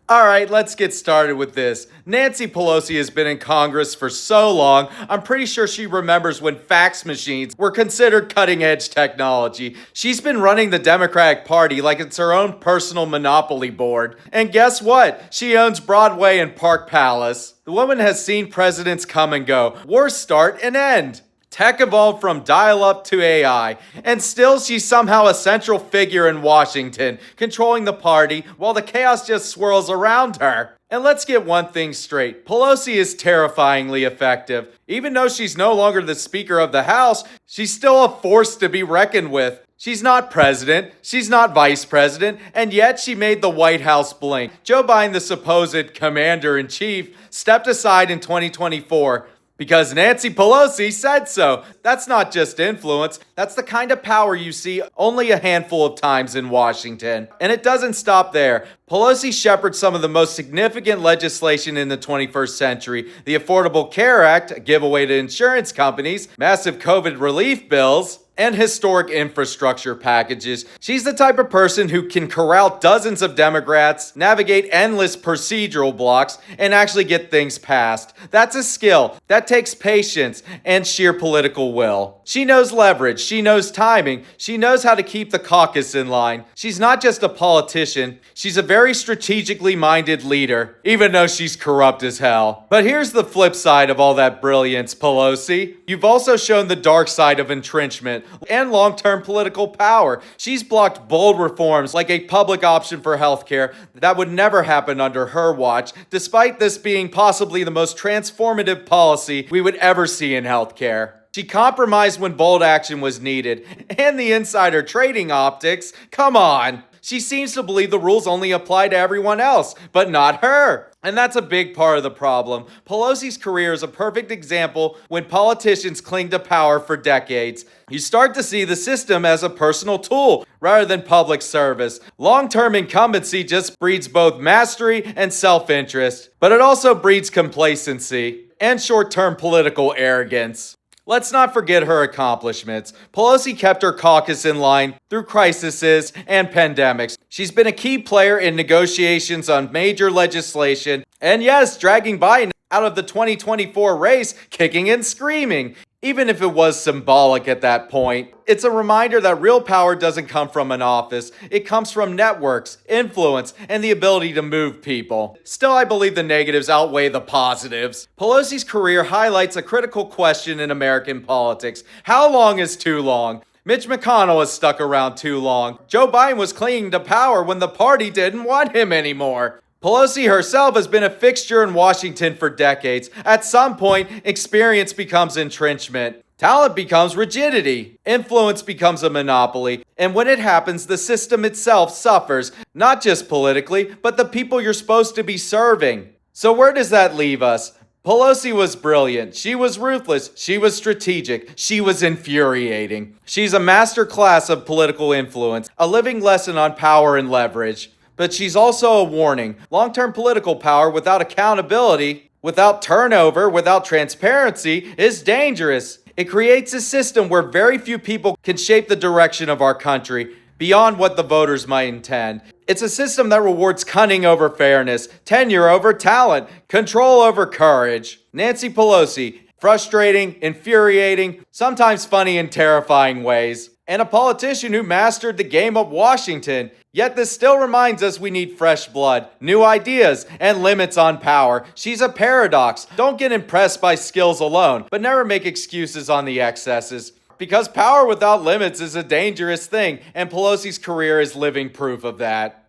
Alright, let's get started with this. Nancy Pelosi has been in Congress for so long, I'm pretty sure she remembers when fax machines were considered cutting edge technology. She's been running the Democratic Party like it's her own personal monopoly board. And guess what? She owns Broadway and Park Palace. The woman has seen presidents come and go, wars start and end. Tech evolved from dial-up to AI, and still she's somehow a central figure in Washington, controlling the party while the chaos just swirls around her. And let's get one thing straight, Pelosi is terrifyingly effective. Even though she's no longer the Speaker of the House, she's still a force to be reckoned with. She's not president, she's not vice president, and yet she made the White House blink. Joe Biden, the supposed commander-in-chief, stepped aside in 2024 because Nancy Pelosi said so. That's not just influence, that's the kind of power you see only a handful of times in Washington. And it doesn't stop there. Pelosi shepherds some of the most significant legislation in the 21st century. The Affordable Care Act, a giveaway to insurance companies, massive COVID relief bills, and historic infrastructure packages. She's the type of person who can corral dozens of Democrats, navigate endless procedural blocks, and actually get things passed. That's a skill. That takes patience and sheer political will. She knows leverage. She knows timing. She knows how to keep the caucus in line. She's not just a politician. She's a very strategically minded leader, even though she's corrupt as hell. But here's the flip side of all that brilliance, Pelosi. You've also shown the dark side of entrenchment and long-term political power. She's blocked bold reforms like a public option for healthcare that would never happen under her watch, despite this being possibly the most transformative policy we would ever see in healthcare. She compromised when bold action was needed, and the insider trading optics, come on. She seems to believe the rules only apply to everyone else, but not her. And that's a big part of the problem. Pelosi's career is a perfect example when politicians cling to power for decades. You start to see the system as a personal tool rather than public service. Long-term incumbency just breeds both mastery and self-interest, but it also breeds complacency and short-term political arrogance. Let's not forget her accomplishments. Pelosi kept her caucus in line through crises and pandemics. She's been a key player in negotiations on major legislation, and yes, dragging Biden out of the 2024 race, kicking and screaming. Even if it was symbolic at that point, it's a reminder that real power doesn't come from an office. It comes from networks, influence, and the ability to move people. Still, I believe the negatives outweigh the positives. Pelosi's career highlights a critical question in American politics. How long is too long? Mitch McConnell has stuck around too long. Joe Biden was clinging to power when the party didn't want him anymore. Pelosi herself has been a fixture in Washington for decades. At some point, experience becomes entrenchment. Talent becomes rigidity. Influence becomes a monopoly. And when it happens, the system itself suffers, not just politically, but the people you're supposed to be serving. So where does that leave us? Pelosi was brilliant. She was ruthless. She was strategic. She was infuriating. She's a master class of political influence, a living lesson on power and leverage. But she's also a warning. Long-term political power without accountability, without turnover, without transparency is dangerous. It creates a system where very few people can shape the direction of our country beyond what the voters might intend. It's a system that rewards cunning over fairness, tenure over talent, control over courage. Nancy Pelosi, frustrating, infuriating, sometimes funny and terrifying ways. And a politician who mastered the game of Washington. Yet this still reminds us we need fresh blood, new ideas, and limits on power. She's a paradox. Don't get impressed by skills alone, but never make excuses on the excesses. Because power without limits is a dangerous thing, and Pelosi's career is living proof of that.